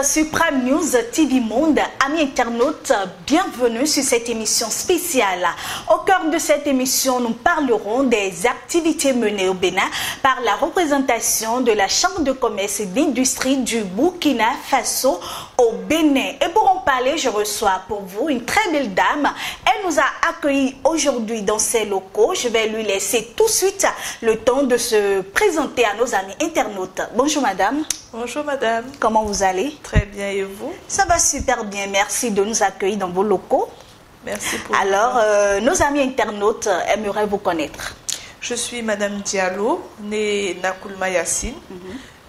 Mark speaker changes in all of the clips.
Speaker 1: sur Prime News TV Monde. Amis internautes, bienvenue sur cette émission spéciale. Au cœur de cette émission, nous parlerons des activités menées au Bénin par la représentation de la Chambre de commerce et d'industrie du Burkina Faso au Bénin. Et pour en parler, je reçois pour vous une très belle dame. Elle nous a accueillis aujourd'hui dans ses locaux. Je vais lui laisser tout de suite le temps de se présenter à nos amis internautes. Bonjour madame.
Speaker 2: Bonjour madame.
Speaker 1: Comment vous allez?
Speaker 2: Très bien, et vous?
Speaker 1: Ça va super bien, merci de nous accueillir dans vos locaux.
Speaker 2: Merci pour
Speaker 1: Alors, nos amis internautes aimeraient vous connaître.
Speaker 2: Je suis madame Diallo, née Nakoulma Yassine.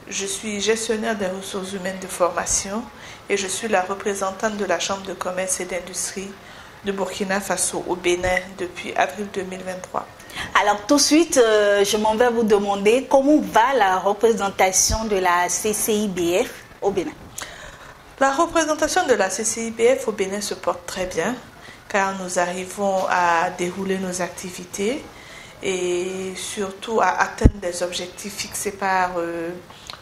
Speaker 2: Je suis gestionnaire des ressources humaines de formation et je suis la représentante de la Chambre de commerce et d'industrie de Burkina Faso au Bénin depuis avril 2023.
Speaker 1: Alors tout de suite, je m'en vais vous demander comment va la représentation de la CCIBF au Bénin.
Speaker 2: La représentation de la CCIBF au Bénin se porte très bien car nous arrivons à dérouler nos activités et surtout à atteindre des objectifs fixés par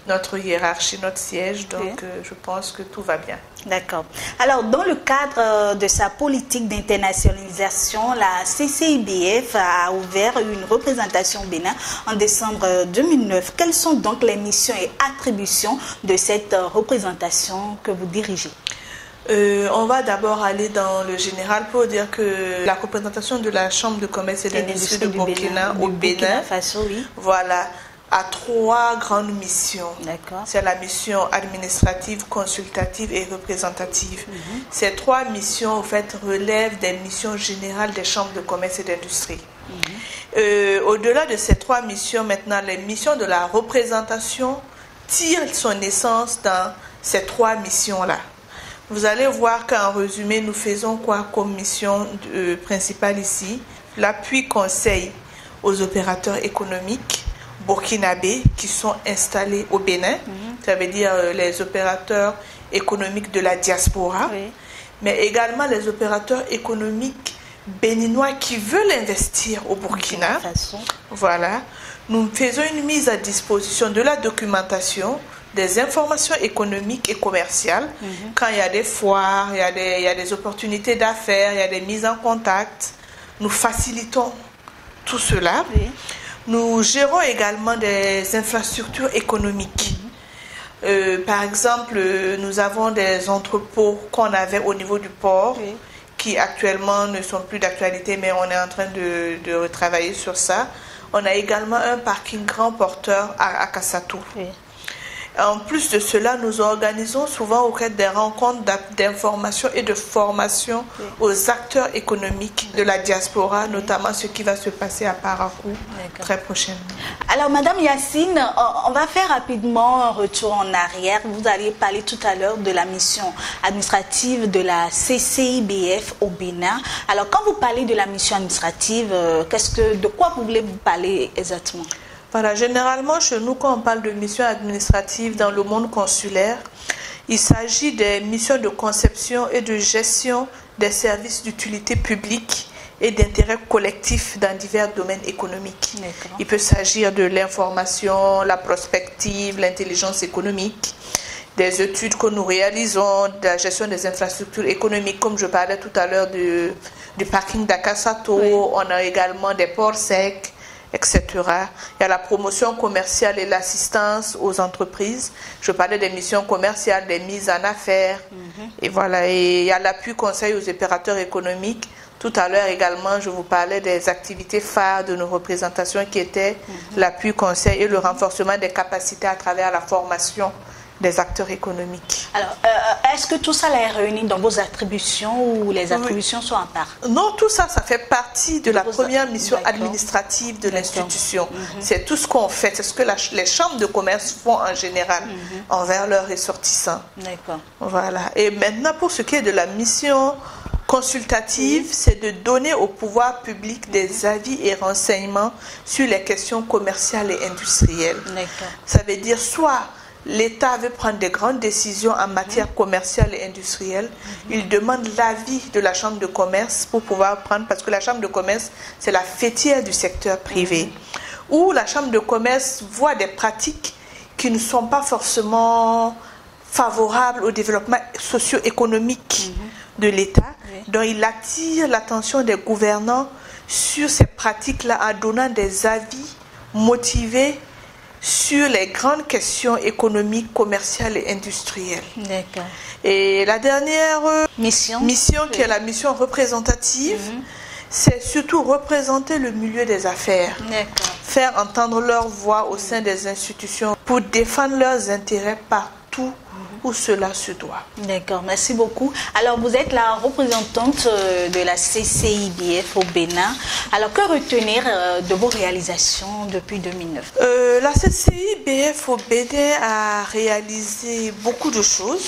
Speaker 2: notre hiérarchie, notre siège. Donc je pense que tout va bien.
Speaker 1: D'accord. Alors, dans le cadre de sa politique d'internationalisation, la CCIBF a ouvert une représentation au Bénin en décembre 2009. Quelles sont donc les missions et attributions de cette représentation que vous dirigez?
Speaker 2: On va d'abord aller dans le général pour dire que la représentation de la Chambre de commerce et d'industrie de Burkina au Bénin,
Speaker 1: Faso, oui.
Speaker 2: Voilà, a trois grandes missions. C'est la mission administrative, consultative et représentative. Ces trois missions, en fait, relèvent des missions générales des chambres de commerce et d'industrie. Au-delà de ces trois missions, maintenant, les missions de la représentation tirent son essence dans ces trois missions-là. Vous allez voir qu'en résumé, nous faisons quoi comme mission principale ici? L'appui conseil aux opérateurs économiques burkinabés qui sont installés au Bénin, ça veut dire les opérateurs économiques de la diaspora, mais également les opérateurs économiques béninois qui veulent investir au Burkina. Voilà. Nous faisons une mise à disposition de la documentation, des informations économiques et commerciales. Quand il y a des foires, il y a des opportunités d'affaires, il y a des mises en contact, nous facilitons tout cela. Nous gérons également des infrastructures économiques. Par exemple, nous avons des entrepôts qu'on avait au niveau du port qui actuellement ne sont plus d'actualité, mais on est en train de retravailler sur ça. On a également un parking grand porteur à Kassatou. En plus de cela, nous organisons souvent au cadre des rencontres d'information et de formation aux acteurs économiques de la diaspora, notamment ce qui va se passer à Parakou très prochainement.
Speaker 1: Alors, Madame Yassine, on va faire rapidement un retour en arrière. Vous allez parler tout à l'heure de la mission administrative de la CCIBF au Bénin. Alors, quand vous parlez de la mission administrative, de quoi voulez-vous parler exactement?
Speaker 2: Voilà, généralement, chez nous, quand on parle de missions administratives dans le monde consulaire, il s'agit des missions de conception et de gestion des services d'utilité publique et d'intérêt collectif dans divers domaines économiques. Il peut s'agir de l'information, la prospective, l'intelligence économique, des études que nous réalisons, de la gestion des infrastructures économiques, comme je parlais tout à l'heure du parking d'Akasato. On a également des ports secs, etc. Il y a la promotion commerciale et l'assistance aux entreprises. Je parlais des missions commerciales, des mises en affaires. Et voilà. Et il y a l'appui conseil aux opérateurs économiques. Tout à l'heure également, je vous parlais des activités phares de nos représentations qui étaient l'appui conseil et le renforcement des capacités à travers la formation des acteurs économiques.
Speaker 1: Alors, est-ce que tout ça est réuni dans vos attributions ou les attributions sont à part?
Speaker 2: Non, tout ça, ça fait partie de la première mission administrative de l'institution. C'est tout ce qu'on fait, c'est ce que les chambres de commerce font en général envers leurs ressortissants. Voilà. Et maintenant, pour ce qui est de la mission consultative, c'est de donner au pouvoir public des avis et renseignements sur les questions commerciales et industrielles. Ça veut dire soit l'État veut prendre des grandes décisions en matière commerciale et industrielle, il demande l'avis de la Chambre de commerce pour pouvoir prendre, parce que la Chambre de commerce, c'est la fêtière du secteur privé, où la Chambre de commerce voit des pratiques qui ne sont pas forcément favorable au développement socio-économique de l'État. Donc il attire l'attention des gouvernants sur ces pratiques-là en donnant des avis motivés sur les grandes questions économiques, commerciales et industrielles.
Speaker 1: D'accord.
Speaker 2: Et la dernière
Speaker 1: mission
Speaker 2: qui est la mission représentative, c'est surtout représenter le milieu des affaires, faire entendre leur voix au sein des institutions pour défendre leurs intérêts partout où cela se doit.
Speaker 1: D'accord, merci beaucoup. Alors, vous êtes la représentante de la CCIBF au Bénin. Alors, que retenir de vos réalisations depuis 2009?
Speaker 2: La CCIBF au Bénin a réalisé beaucoup de choses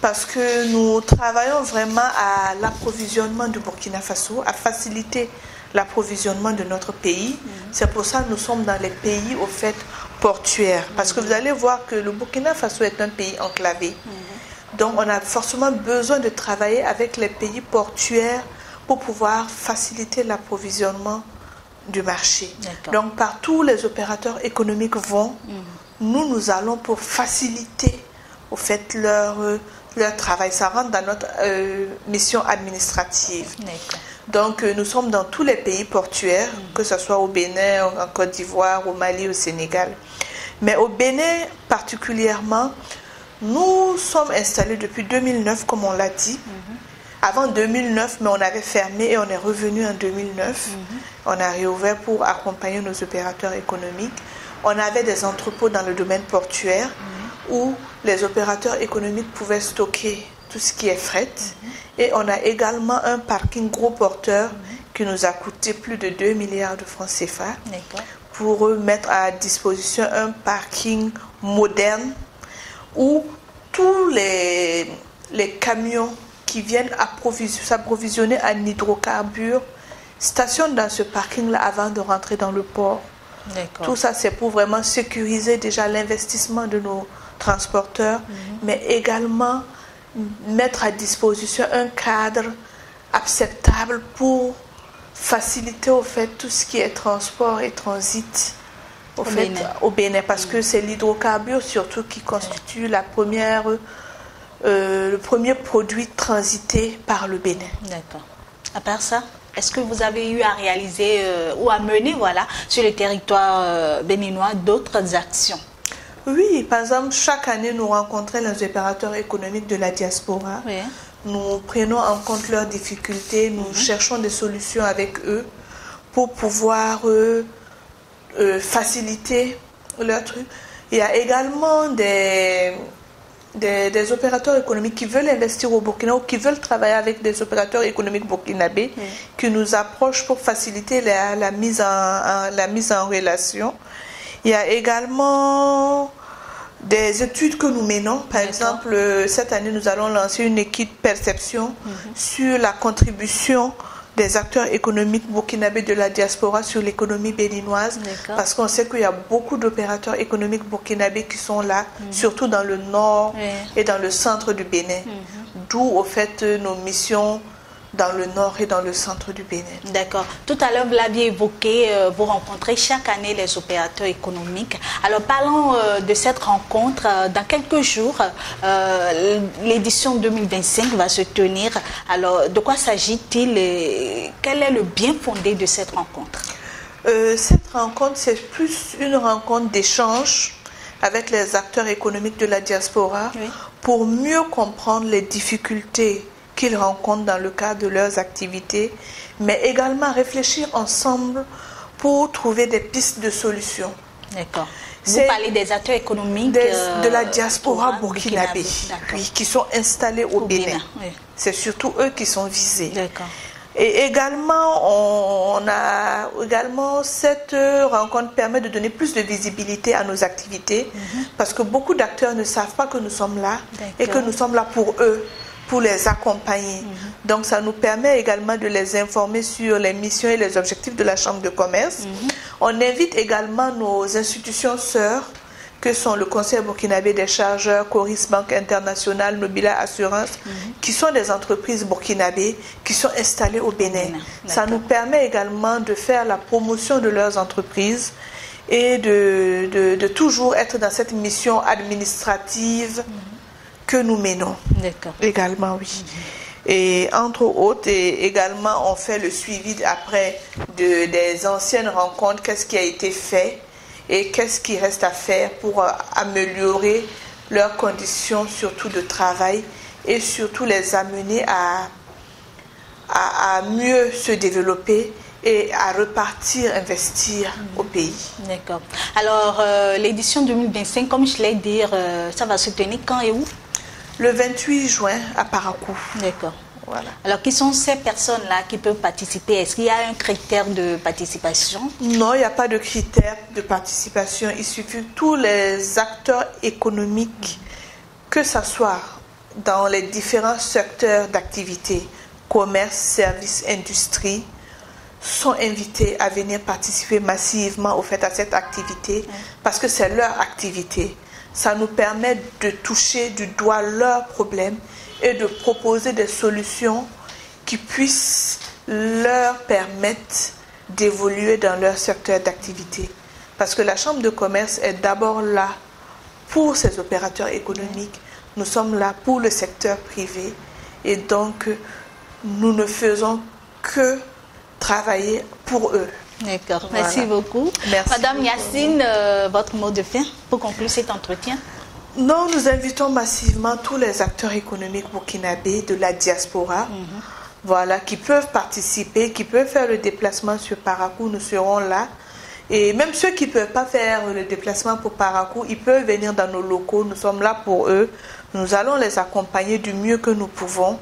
Speaker 2: parce que nous travaillons vraiment à l'approvisionnement du Burkina Faso, à faciliter l'approvisionnement de notre pays. C'est pour ça que nous sommes dans les pays, au fait, portuaires. Parce que vous allez voir que le Burkina Faso est un pays enclavé. Donc, on a forcément besoin de travailler avec les pays portuaires pour pouvoir faciliter l'approvisionnement du marché. Donc, partout où les opérateurs économiques vont, nous allons pour faciliter, au fait, leur travail. Ça rentre dans notre mission administrative. Donc, nous sommes dans tous les pays portuaires, que ce soit au Bénin, en Côte d'Ivoire, au Mali, au Sénégal. Mais au Bénin, particulièrement, nous sommes installés depuis 2009, comme on l'a dit. Avant 2009, mais on avait fermé et on est revenu en 2009. On a réouvert pour accompagner nos opérateurs économiques. On avait des entrepôts dans le domaine portuaire où les opérateurs économiques pouvaient stocker tout ce qui est fret. Et on a également un parking gros porteur qui nous a coûté plus de 2 milliards de francs CFA pour mettre à disposition un parking moderne où tous les camions qui viennent s'approvisionner en hydrocarbures stationnent dans ce parking-là avant de rentrer dans le port. Tout ça, c'est pour vraiment sécuriser déjà l'investissement de nos transporteurs, mais également mettre à disposition un cadre acceptable pour faciliter au fait tout ce qui est transport et transit au Bénin, parce que c'est l'hydrocarbure surtout qui constitue le premier produit transité par le Bénin.
Speaker 1: D'accord. À part ça, est-ce que vous avez eu à réaliser ou à mener sur le territoire béninois d'autres actions?
Speaker 2: Oui, par exemple, chaque année, nous rencontrons les opérateurs économiques de la diaspora. Nous prenons en compte leurs difficultés, nous cherchons des solutions avec eux pour pouvoir faciliter leur truc. Il y a également des opérateurs économiques qui veulent investir au Burkina ou qui veulent travailler avec des opérateurs économiques burkinabés qui nous approchent pour faciliter la mise en relation. Il y a également des études que nous menons. Par exemple, cette année, nous allons lancer une étude perception sur la contribution des acteurs économiques burkinabés de la diaspora sur l'économie béninoise. Parce qu'on sait qu'il y a beaucoup d'opérateurs économiques burkinabés qui sont là, surtout dans le nord et dans le centre du Bénin. D'où, au fait, nos missions dans le nord et dans le centre du Bénin. D'accord.
Speaker 1: Tout à l'heure, vous l'aviez évoqué, vous rencontrez chaque année les opérateurs économiques. Alors, parlons de cette rencontre. Dans quelques jours, l'édition 2025 va se tenir. Alors, de quoi s'agit-il et quel est le bien fondé de cette rencontre?
Speaker 2: Cette rencontre, c'est plus une rencontre d'échange avec les acteurs économiques de la diaspora pour mieux comprendre les difficultés qu'ils rencontrent dans le cadre de leurs activités, mais également réfléchir ensemble pour trouver des pistes de solutions.
Speaker 1: D'accord. Vous parlez des acteurs économiques
Speaker 2: de la diaspora burkinabé, qui sont installés au Bénin. C'est surtout eux qui sont visés. D'accord. Et également, cette rencontre permet de donner plus de visibilité à nos activités, parce que beaucoup d'acteurs ne savent pas que nous sommes là et que nous sommes là pour eux, pour les accompagner. Donc, ça nous permet également de les informer sur les missions et les objectifs de la Chambre de commerce. On invite également nos institutions sœurs, que sont le Conseil burkinabé des chargeurs, Coris Banque Internationale, Nobila Assurance, qui sont des entreprises burkinabées qui sont installées au Bénin. Ça nous permet également de faire la promotion de leurs entreprises et de toujours être dans cette mission administrative que nous menons.
Speaker 1: D'accord.
Speaker 2: Également, oui. Et entre autres, et également, on fait le suivi après des anciennes rencontres, qu'est-ce qui a été fait et qu'est-ce qui reste à faire pour améliorer leurs conditions, surtout de travail, et surtout les amener à mieux se développer et à repartir, investir au pays.
Speaker 1: D'accord. Alors, l'édition 2025, comme je l'ai dit, ça va se tenir quand et où?
Speaker 2: Le 28 juin à Parakou.
Speaker 1: D'accord.
Speaker 2: Voilà.
Speaker 1: Alors, qui sont ces personnes-là qui peuvent participer? Est-ce qu'il y a un critère de participation?
Speaker 2: Non, il n'y a pas de critère de participation. Il suffit que tous les acteurs économiques, que ce soit dans les différents secteurs d'activité, commerce, services, industrie, sont invités à venir participer massivement à cette activité parce que c'est leur activité. Ça nous permet de toucher du doigt leurs problèmes et de proposer des solutions qui puissent leur permettre d'évoluer dans leur secteur d'activité. Parce que la Chambre de commerce est d'abord là pour ces opérateurs économiques. Nous sommes là pour le secteur privé et donc nous ne faisons que travailler pour eux.
Speaker 1: D'accord,
Speaker 2: voilà.
Speaker 1: Merci beaucoup.
Speaker 2: Merci
Speaker 1: Madame
Speaker 2: beaucoup.
Speaker 1: Yacine, votre mot de fin pour conclure cet entretien?
Speaker 2: Non, nous invitons massivement tous les acteurs économiques burkinabés de la diaspora, voilà, qui peuvent participer, qui peuvent faire le déplacement sur Parakou, nous serons là. Et même ceux qui ne peuvent pas faire le déplacement pour Parakou, ils peuvent venir dans nos locaux, nous sommes là pour eux. Nous allons les accompagner du mieux que nous pouvons.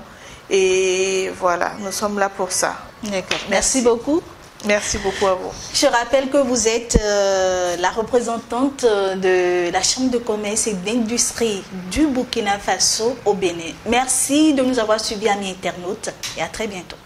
Speaker 2: Et voilà, nous sommes là pour ça.
Speaker 1: D'accord. Merci beaucoup.
Speaker 2: Merci beaucoup à vous.
Speaker 1: Je rappelle que vous êtes la représentante de la Chambre de commerce et d'industrie du Burkina Faso au Bénin. Merci de nous avoir suivis, amis internautes, et à très bientôt.